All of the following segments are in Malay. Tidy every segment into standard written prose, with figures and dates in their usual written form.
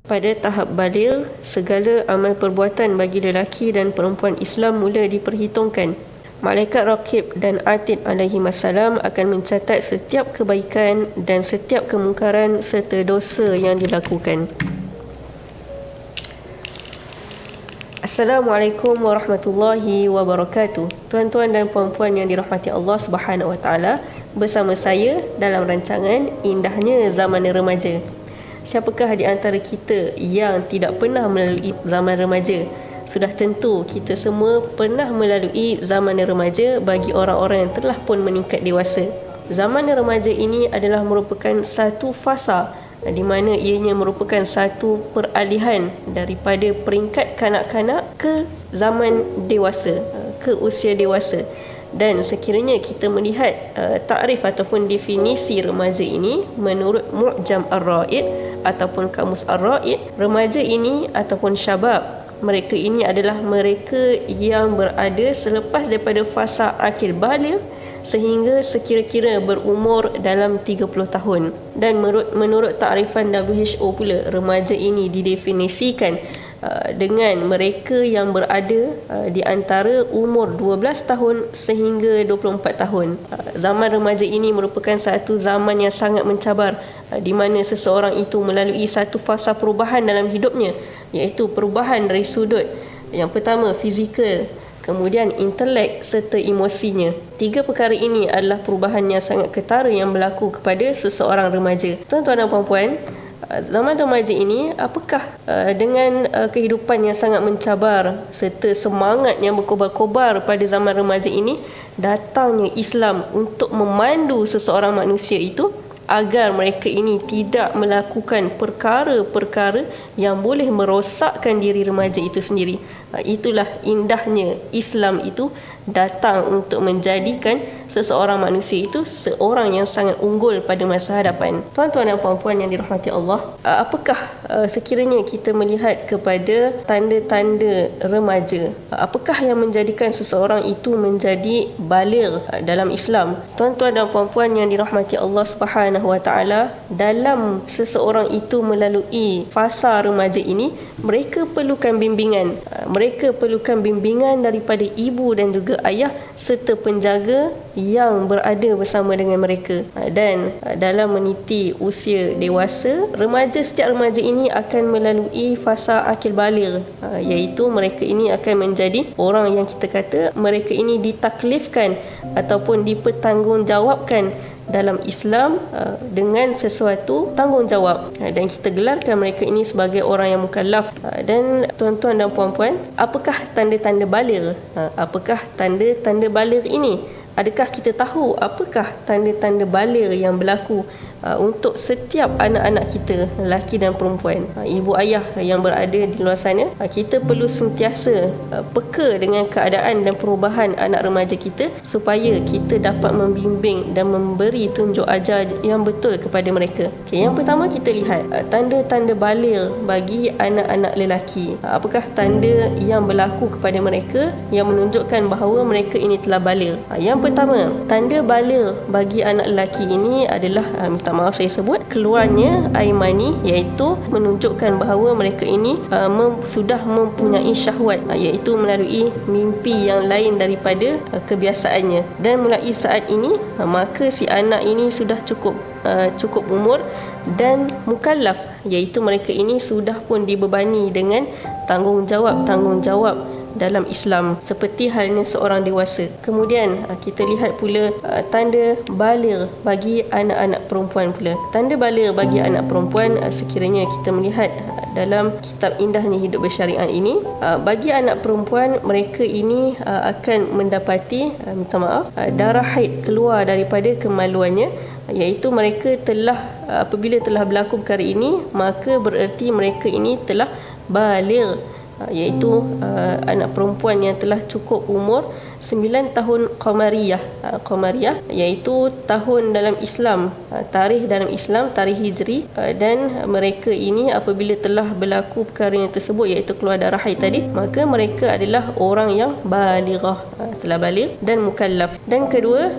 Pada tahap baligh, segala amal perbuatan bagi lelaki dan perempuan Islam mula diperhitungkan. Malaikat Raqib dan Atid alaihi wassalam akan mencatat setiap kebaikan dan setiap kemungkaran serta dosa yang dilakukan. Assalamualaikum warahmatullahi wabarakatuh. Tuan-tuan dan puan-puan yang dirahmati Allah Subhanahu wa taala, bersama saya dalam rancangan Indahnya Zaman Remaja. Siapakah di antara kita yang tidak pernah melalui zaman remaja? Sudah tentu kita semua pernah melalui zaman remaja bagi orang-orang yang telah pun meningkat dewasa. Zaman remaja ini adalah merupakan satu fasa di mana ianya merupakan satu peralihan daripada peringkat kanak-kanak ke zaman dewasa, ke usia dewasa. Dan sekiranya kita melihat takrif ataupun definisi remaja ini menurut Mu'jam Ar-Ra'id ataupun Kamus Ar-Ra'id, remaja ini ataupun syabab, mereka ini adalah mereka yang berada selepas daripada fasa akil baligh sehingga sekira-kira berumur dalam 30 tahun. Dan menurut takrifan WHO pula, remaja ini didefinisikan dengan mereka yang berada di antara umur 12 tahun sehingga 24 tahun. Zaman remaja ini merupakan satu zaman yang sangat mencabar, di mana seseorang itu melalui satu fasa perubahan dalam hidupnya, iaitu perubahan dari sudut yang pertama fizikal, kemudian intelek serta emosinya. Tiga perkara ini adalah perubahan yang sangat ketara yang berlaku kepada seseorang remaja. Tuan-tuan dan puan-puan, zaman remaja ini apakah dengan kehidupan yang sangat mencabar serta semangat yang berkobar-kobar pada zaman remaja ini, datangnya Islam untuk memandu seseorang manusia itu agar mereka ini tidak melakukan perkara-perkara yang boleh merosakkan diri remaja itu sendiri. Itulah indahnya Islam itu datang untuk menjadikan seseorang manusia itu seorang yang sangat unggul pada masa hadapan. Tuan-tuan dan puan-puan yang dirahmati Allah, apakah sekiranya kita melihat kepada tanda-tanda remaja, apakah yang menjadikan seseorang itu menjadi baligh dalam Islam? Tuan-tuan dan puan-puan yang dirahmati Allah Subhanahu wa taala, dalam seseorang itu melalui fasa remaja ini, mereka perlukan bimbingan. Mereka perlukan bimbingan daripada ibu dan juga ayah serta penjaga yang berada bersama dengan mereka. Dan dalam meniti usia dewasa, setiap remaja ini akan melalui fasa akil baligh, iaitu mereka ini akan menjadi orang yang kita kata mereka ini ditaklifkan ataupun dipertanggungjawabkan dalam Islam dengan sesuatu tanggungjawab, dan kita gelarkan mereka ini sebagai orang yang mukallaf. Dan tuan-tuan dan puan-puan, apakah tanda-tanda baligh? Apakah tanda-tanda baligh ini? Adakah kita tahu apakah tanda-tanda baligh yang berlaku untuk setiap anak-anak kita, lelaki dan perempuan? Ibu ayah yang berada di luar sana, kita perlu sentiasa peka dengan keadaan dan perubahan anak remaja kita supaya kita dapat membimbing dan memberi tunjuk ajar yang betul kepada mereka. Yang pertama, kita lihat tanda-tanda baligh bagi anak-anak lelaki. Apakah tanda yang berlaku kepada mereka yang menunjukkan bahawa mereka ini telah baligh? Yang pertama, tanda baligh bagi anak lelaki ini adalah, minta maaf saya sebut, keluarnya air mani, iaitu menunjukkan bahawa mereka ini sudah mempunyai syahwat, iaitu melalui mimpi yang lain daripada kebiasaannya. Dan mulai saat ini, maka si anak ini sudah cukup umur dan mukallaf, iaitu mereka ini sudah pun dibebani dengan tanggungjawab dalam Islam seperti halnya seorang dewasa. Kemudian kita lihat pula tanda baligh bagi anak-anak perempuan pula. Tanda baligh bagi anak perempuan, sekiranya kita melihat dalam kitab Indahnya Hidup Bersyariat ini, bagi anak perempuan, mereka ini akan mendapati, darah haid keluar daripada kemaluannya, iaitu mereka apabila telah berlaku perkara ini, maka bererti mereka ini telah baligh, iaitu anak perempuan yang telah cukup umur 9 tahun Qamariyah, iaitu tahun dalam Islam, tarikh dalam Islam, tarikh Hijri. Dan mereka ini apabila telah berlaku perkara yang tersebut, iaitu keluar darah haid tadi, maka mereka adalah orang yang balighah, telah baligh dan mukallaf. Dan kedua,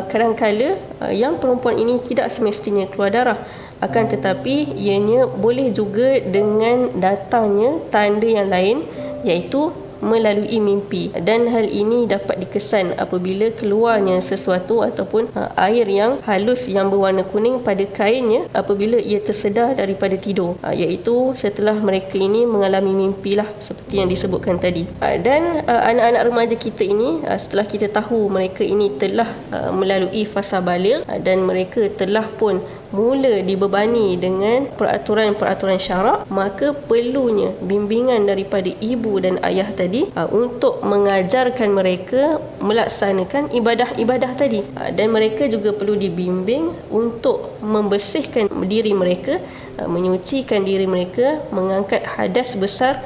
kadang-kala yang perempuan ini tidak semestinya keluar darah, Akan tetapi ianya boleh juga dengan datangnya tanda yang lain, iaitu melalui mimpi, dan hal ini dapat dikesan apabila keluarnya sesuatu ataupun air yang halus yang berwarna kuning pada kainnya apabila ia tersedar daripada tidur, iaitu setelah mereka ini mengalami mimpi lah, seperti yang disebutkan tadi. Dan anak-anak remaja kita ini, setelah kita tahu mereka ini telah melalui fasa baligh dan mereka telah pun mula dibebani dengan peraturan-peraturan syarak, maka perlunya bimbingan daripada ibu dan ayah tadi untuk mengajarkan mereka melaksanakan ibadah-ibadah tadi, dan mereka juga perlu dibimbing untuk membersihkan diri mereka, menyucikan diri mereka, mengangkat hadas besar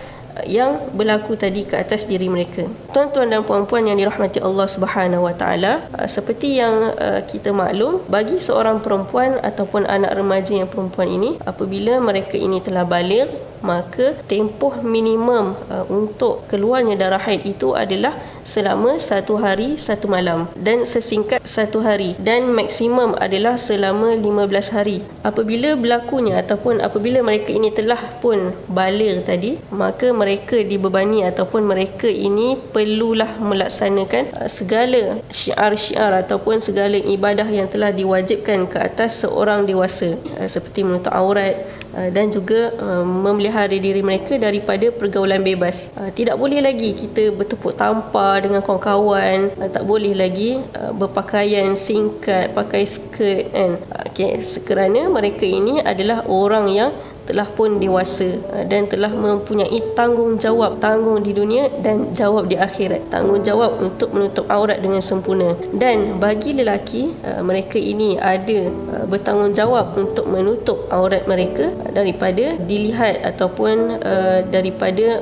yang berlaku tadi ke atas diri mereka. Tuan-tuan dan puan-puan yang dirahmati Allah Subhanahu Wa Taala, seperti yang kita maklum, bagi seorang perempuan ataupun anak remaja yang perempuan ini, apabila mereka ini telah baligh, maka tempoh minimum untuk keluarnya darah haid itu adalah selama 1 hari 1 malam dan sesingkat 1 hari, dan maksimum adalah selama 15 hari. Apabila berlakunya ataupun apabila mereka ini telah pun baligh tadi, maka mereka dibebani ataupun mereka ini perlulah melaksanakan segala syiar-syiar ataupun segala ibadah yang telah diwajibkan ke atas seorang dewasa, seperti menutup aurat dan juga memelihara diri mereka daripada pergaulan bebas. Tidak boleh lagi kita bertepuk tampar dengan kawan-kawan, tak boleh lagi berpakaian singkat, pakai skirt kan. Kerana mereka ini adalah orang yang telah pun dewasa dan telah mempunyai tanggungjawab di dunia dan jawab di akhirat, tanggungjawab untuk menutup aurat dengan sempurna. Dan bagi lelaki, mereka ini ada bertanggungjawab untuk menutup aurat mereka daripada dilihat ataupun daripada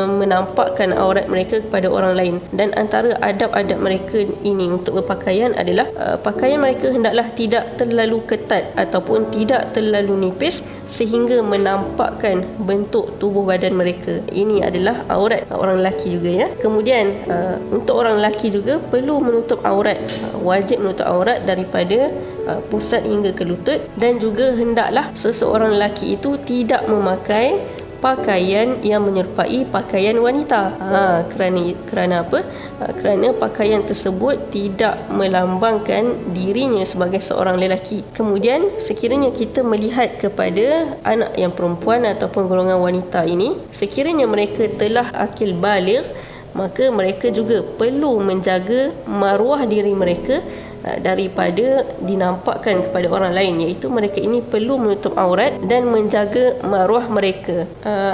menampakkan aurat mereka kepada orang lain. Dan antara adab-adab mereka ini untuk berpakaian adalah pakaian mereka hendaklah tidak terlalu ketat ataupun tidak terlalu nipis sehingga menampakkan bentuk tubuh badan mereka. Ini adalah aurat orang lelaki juga ya. Kemudian untuk orang lelaki juga perlu menutup aurat, wajib menutup aurat daripada pusat hingga ke lutut, dan juga hendaklah seseorang lelaki itu tidak memakai pakaian yang menyerupai pakaian wanita. Kerana apa? Kerana pakaian tersebut tidak melambangkan dirinya sebagai seorang lelaki. Kemudian sekiranya kita melihat kepada anak yang perempuan ataupun golongan wanita ini, sekiranya mereka telah akil baligh, maka mereka juga perlu menjaga maruah diri mereka daripada dinampakkan kepada orang lain, iaitu mereka ini perlu menutup aurat dan menjaga maruah mereka.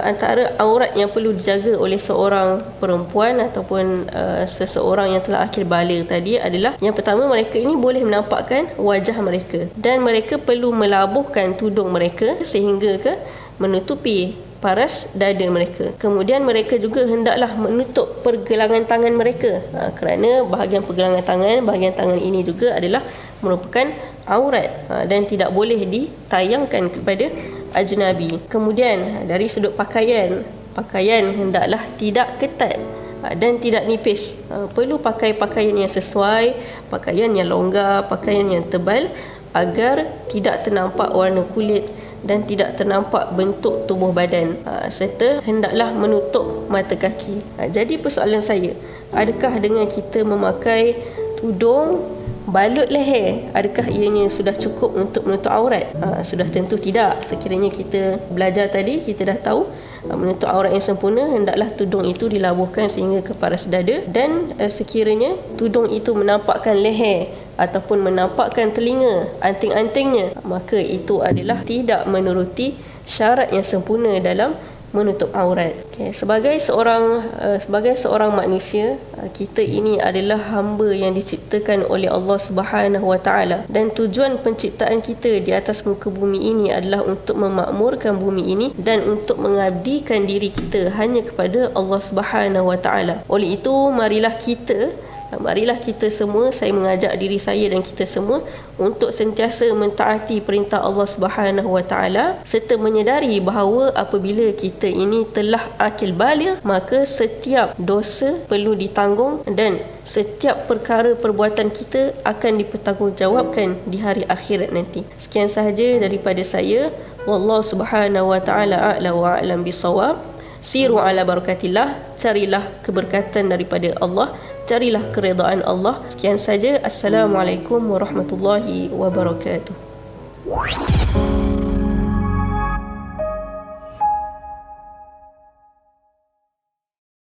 Antara aurat yang perlu dijaga oleh seorang perempuan ataupun seseorang yang telah akil baligh tadi adalah, yang pertama, mereka ini boleh menampakkan wajah mereka, dan mereka perlu melabuhkan tudung mereka sehingga menutupi paras dada mereka. Kemudian mereka juga hendaklah menutup pergelangan tangan mereka, kerana bahagian pergelangan tangan ini juga adalah merupakan aurat dan tidak boleh ditayangkan kepada ajnabi. Kemudian dari sudut pakaian hendaklah tidak ketat dan tidak nipis. Perlu pakai pakaian yang sesuai, pakaian yang longgar, pakaian yang tebal, agar tidak ternampak warna kulit dan tidak ternampak bentuk tubuh badan, serta hendaklah menutup mata kaki. Jadi persoalan saya, adakah dengan kita memakai tudung balut leher, adakah ianya sudah cukup untuk menutup aurat? Sudah tentu tidak. Sekiranya kita belajar tadi, kita dah tahu menutup aurat yang sempurna hendaklah tudung itu dilabuhkan sehingga ke paras dada, dan sekiranya tudung itu menampakkan leher ataupun menampakkan telinga, anting-antingnya, maka itu adalah tidak menuruti syarat yang sempurna dalam menutup aurat. Sebagai seorang manusia, kita ini adalah hamba yang diciptakan oleh Allah Subhanahu Wa Taala, dan tujuan penciptaan kita di atas muka bumi ini adalah untuk memakmurkan bumi ini dan untuk mengabdikan diri kita hanya kepada Allah Subhanahu Wa Taala. Oleh itu, marilah kita Marilah kita semua, saya mengajak diri saya dan kita semua untuk sentiasa mentaati perintah Allah Subhanahu Wa Taala serta menyedari bahawa apabila kita ini telah akil baligh, maka setiap dosa perlu ditanggung dan setiap perkara perbuatan kita akan dipertanggungjawabkan di hari akhirat nanti. Sekian sahaja daripada saya. Wallahu Subhanahu Wa Taala a'la wa a'lam bisawab. Siru ala barakatillah, carilah keberkatan daripada Allah, carilah keredaan Allah. Sekian saja. Assalamualaikum warahmatullahi wabarakatuh.